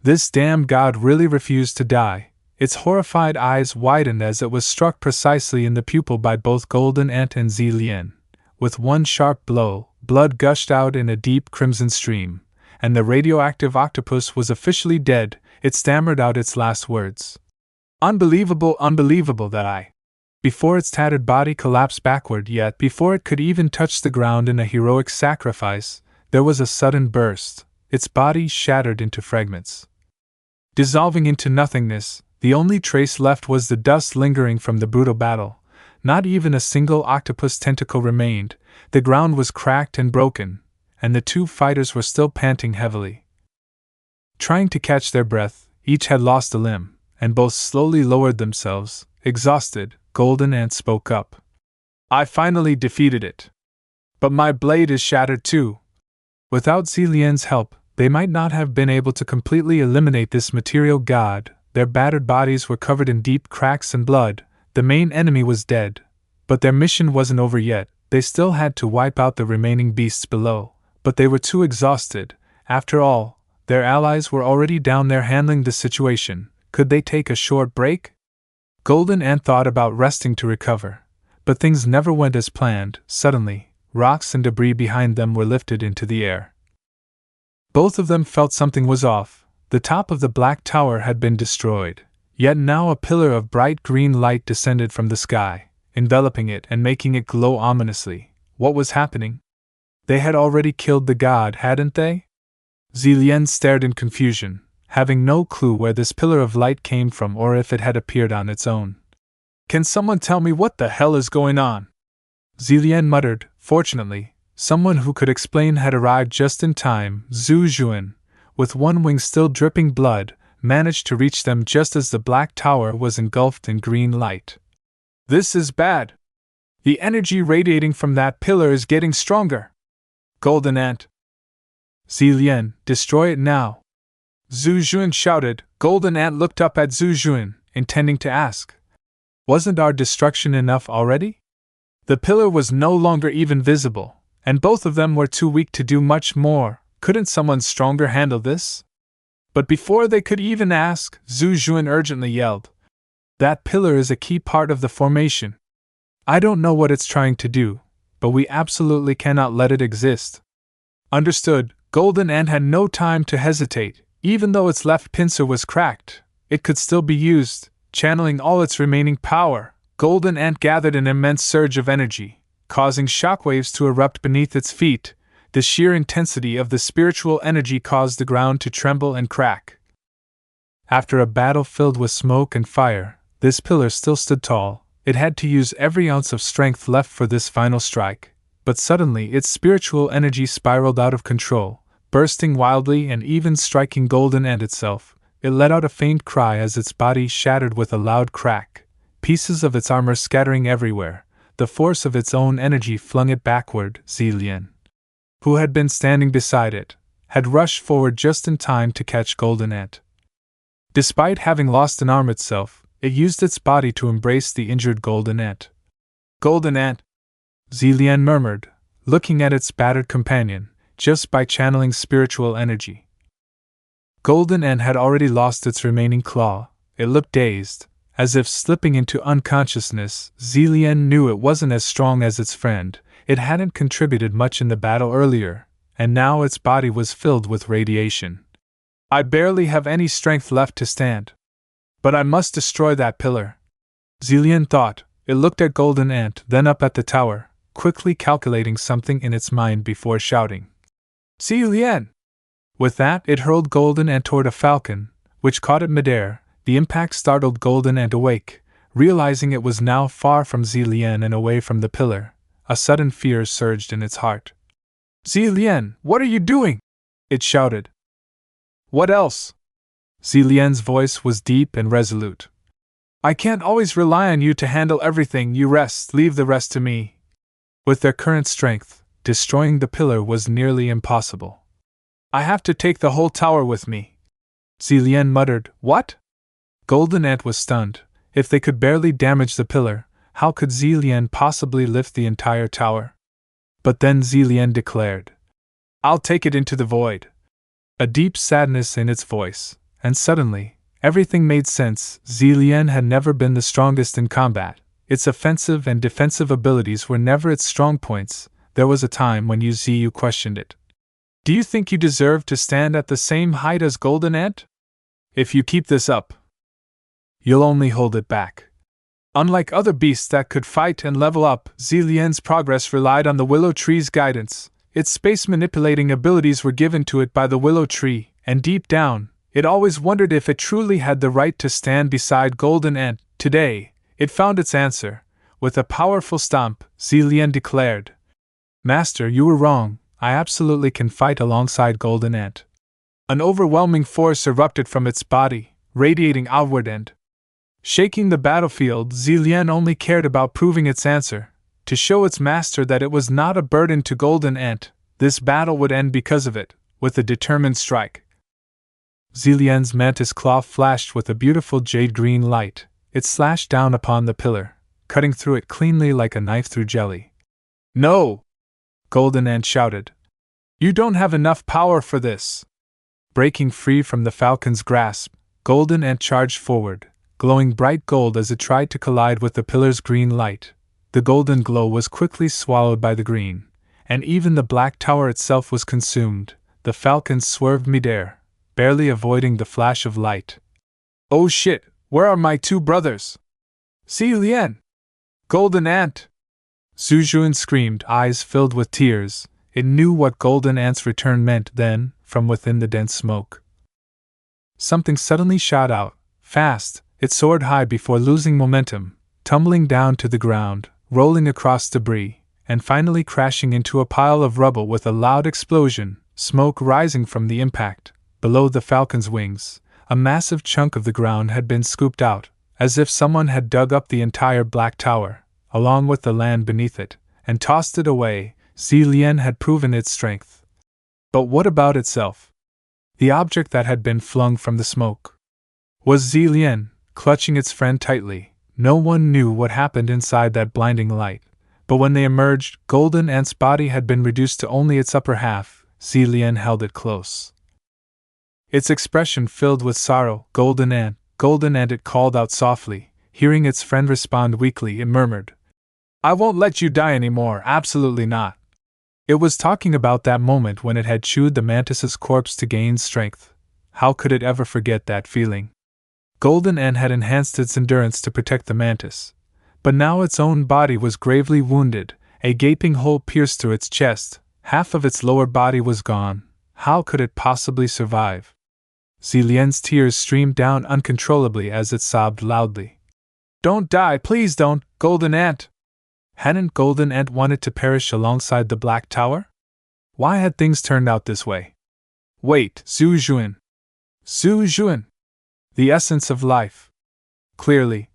This damn god really refused to die. Its horrified eyes widened as it was struck precisely in the pupil by both Golden Ant and Zelan. With one sharp blow, blood gushed out in a deep crimson stream, and the radioactive octopus was officially dead. It stammered out its last words. Unbelievable, unbelievable that I. Before its tattered body collapsed backward, yet before it could even touch the ground in a heroic sacrifice, there was a sudden burst. Its body shattered into fragments. Dissolving into nothingness, the only trace left was the dust lingering from the brutal battle. Not even a single octopus tentacle remained. The ground was cracked and broken, and the two fighters were still panting heavily. Trying to catch their breath, each had lost a limb, and both slowly lowered themselves. Exhausted, Golden Ant spoke up. I finally defeated it. But my blade is shattered too. Without Zelan's help, they might not have been able to completely eliminate this material god. Their battered bodies were covered in deep cracks and blood. The main enemy was dead. But their mission wasn't over yet. They still had to wipe out the remaining beasts below. But they were too exhausted. After all, their allies were already down there handling the situation. Could they take a short break? Golden Ant thought about resting to recover. But things never went as planned. Suddenly, rocks and debris behind them were lifted into the air. Both of them felt something was off. The top of the black tower had been destroyed. Yet now a pillar of bright green light descended from the sky, enveloping it and making it glow ominously. What was happening? They had already killed the god, hadn't they? Zelan stared in confusion, having no clue where this pillar of light came from or if it had appeared on its own. Can someone tell me what the hell is going on? Zelan muttered. Fortunately, someone who could explain had arrived just in time. Zhu Juan, with one wing still dripping blood, managed to reach them just as the black tower was engulfed in green light. This is bad. The energy radiating from that pillar is getting stronger. Golden Ant. Zelan, destroy it now. Zhu Juan shouted. Golden Ant looked up at Zhu Juan, intending to ask, wasn't our destruction enough already? The pillar was no longer even visible, and both of them were too weak to do much more. Couldn't someone stronger handle this? But before they could even ask, Zhu Juan urgently yelled, that pillar is a key part of the formation. I don't know what it's trying to do, but we absolutely cannot let it exist. Understood. Golden Ant had no time to hesitate. Even though its left pincer was cracked, it could still be used. Channeling all its remaining power, Golden Ant gathered an immense surge of energy, causing shockwaves to erupt beneath its feet. The sheer intensity of the spiritual energy caused the ground to tremble and crack. After a battle filled with smoke and fire, this pillar still stood tall. It had to use every ounce of strength left for this final strike. But suddenly its spiritual energy spiraled out of control, bursting wildly and even striking Golden Ant itself. It let out a faint cry as its body shattered with a loud crack, pieces of its armor scattering everywhere. The force of its own energy flung it backward. Zelan, who had been standing beside it, had rushed forward just in time to catch Golden Ant. Despite having lost an arm itself, it used its body to embrace the injured Golden Ant. Golden Ant, Zelan murmured, looking at its battered companion, just by channeling spiritual energy. Golden Ant had already lost its remaining claw. It looked dazed, as if slipping into unconsciousness. Zelan knew it wasn't as strong as its friend. It hadn't contributed much in the battle earlier, and now its body was filled with radiation. I barely have any strength left to stand. But I must destroy that pillar. Zelan thought. It looked at Golden Ant, then up at the tower, quickly calculating something in its mind before shouting, Zelan! With that, it hurled Golden Ant toward a falcon, which caught it midair. The impact startled Golden Ant awake, realizing it was now far from Zelan and away from the pillar. A sudden fear surged in its heart. Zelan, what are you doing? It shouted. What else? Zelan's voice was deep and resolute. I can't always rely on you to handle everything. You rest, leave the rest to me. With their current strength, destroying the pillar was nearly impossible. I have to take the whole tower with me. Zelan muttered. What? Golden Ant was stunned. If they could barely damage the pillar, how could Zelan possibly lift the entire tower? But then Zelan declared, I'll take it into the void. A deep sadness in its voice, and suddenly, everything made sense. Zelan had never been the strongest in combat. Its offensive and defensive abilities were never its strong points. There was a time when you questioned it. Do you think you deserve to stand at the same height as Golden Ant? If you keep this up, you'll only hold it back. Unlike other beasts that could fight and level up, Zelan's progress relied on the willow tree's guidance. Its space-manipulating abilities were given to it by the willow tree, and deep down, it always wondered if it truly had the right to stand beside Golden Ant. Today, it found its answer. With a powerful stomp, Zelan declared, "Master, you were wrong. I absolutely can fight alongside Golden Ant." An overwhelming force erupted from its body, radiating outward and shaking the battlefield. Zelan only cared about proving its answer, to show its master that it was not a burden to Golden Ant. This battle would end because of it, with a determined strike. Zelan's mantis claw flashed with a beautiful jade-green light. It slashed down upon the pillar, cutting through it cleanly like a knife through jelly. "No!" Golden Ant shouted. "You don't have enough power for this!" Breaking free from the falcon's grasp, Golden Ant charged forward, glowing bright gold as it tried to collide with the pillar's green light. The golden glow was quickly swallowed by the green, and even the black tower itself was consumed. The falcon swerved midair, barely avoiding the flash of light. "Oh shit, where are my two brothers?" "Zelan! Golden Ant!" Zhujuan screamed, eyes filled with tears. It knew what Golden Ant's return meant. Then, from within the dense smoke, something suddenly shot out, fast. It soared high before losing momentum, tumbling down to the ground, rolling across debris, and finally crashing into a pile of rubble with a loud explosion, smoke rising from the impact. Below the falcon's wings, a massive chunk of the ground had been scooped out, as if someone had dug up the entire black tower, along with the land beneath it, and tossed it away. Zelan had proven its strength. But what about itself? The object that had been flung from the smoke? Was Zelan, clutching its friend tightly. No one knew what happened inside that blinding light. But when they emerged, Golden Ant's body had been reduced to only its upper half. Zelan held it close, its expression filled with sorrow. Golden Ant, it called out softly. Hearing its friend respond weakly, it murmured, "I won't let you die anymore, absolutely not." It was talking about that moment when it had chewed the mantis's corpse to gain strength. How could it ever forget that feeling? Golden Ant had enhanced its endurance to protect the mantis, but now its own body was gravely wounded. A gaping hole pierced through its chest, half of its lower body was gone. How could it possibly survive? Zelan's tears streamed down uncontrollably as it sobbed loudly. "Don't die, please don't, Golden Ant!" Hadn't Golden Ant wanted to perish alongside the Black Tower? Why had things turned out this way? Wait, Zhujuan! Zhujuan! The essence of life. Clearly,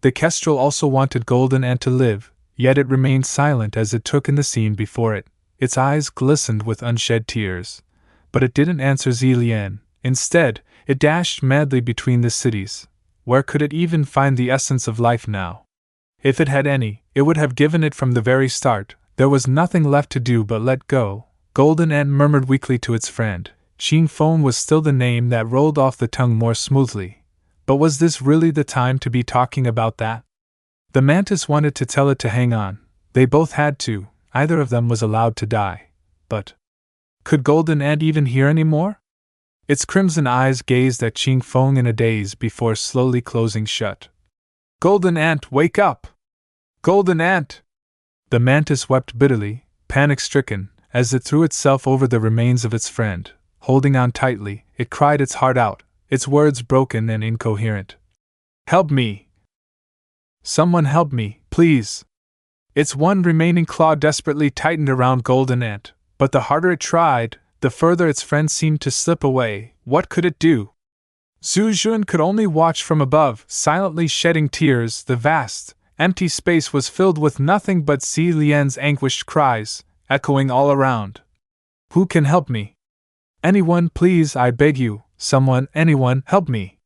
the Kestrel also wanted Golden Ant to live, yet it remained silent as it took in the scene before it. Its eyes glistened with unshed tears. But it didn't answer Zelan. Instead, it dashed madly between the cities. Where could it even find the essence of life now? If it had any, it would have given it from the very start. There was nothing left to do but let go. Golden Ant murmured weakly to its friend. Qingfeng was still the name that rolled off the tongue more smoothly. But was this really the time to be talking about that? The mantis wanted to tell it to hang on. They both had to. Either of them was allowed to die. But could Golden Ant even hear any more? Its crimson eyes gazed at Qingfeng in a daze before slowly closing shut. "Golden Ant, wake up! Golden Ant!" The mantis wept bitterly, panic-stricken, as it threw itself over the remains of its friend. Holding on tightly, it cried its heart out, its words broken and incoherent. "Help me! Someone help me, please!" Its one remaining claw desperately tightened around Golden Ant, but the harder it tried, the further its friend seemed to slip away. What could it do? Zhujuan could only watch from above, silently shedding tears. The vast, empty space was filled with nothing but Zelan's anguished cries, echoing all around. "Who can help me? Anyone, please, I beg you, someone, anyone, help me!"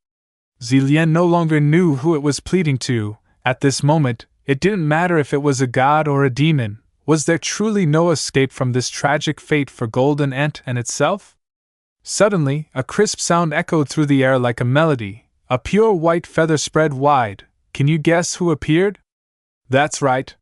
Zelan no longer knew who it was pleading to. At this moment, it didn't matter if it was a god or a demon. Was there truly no escape from this tragic fate for Golden Ant and itself? Suddenly, a crisp sound echoed through the air like a melody, a pure white feather spread wide. Can you guess who appeared? That's right.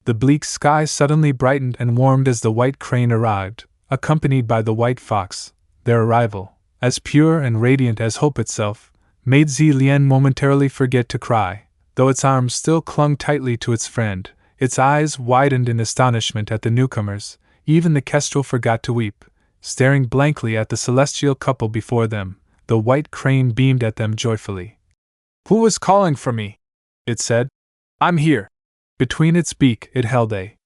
The bleak sky suddenly brightened and warmed as the white crane arrived, accompanied by the white fox. Their arrival, as pure and radiant as hope itself, made Zelan momentarily forget to cry. Though its arms still clung tightly to its friend, its eyes widened in astonishment at the newcomers. Even the kestrel forgot to weep. Staring blankly at the celestial couple before them, the white crane beamed at them joyfully. "Who was calling for me?" it said. "I'm here." Between its beak it held a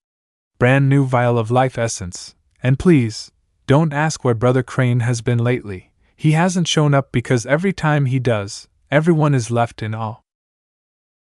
brand new vial of life essence. "And please, don't ask where Brother Crane has been lately. He hasn't shown up because every time he does, everyone is left in awe."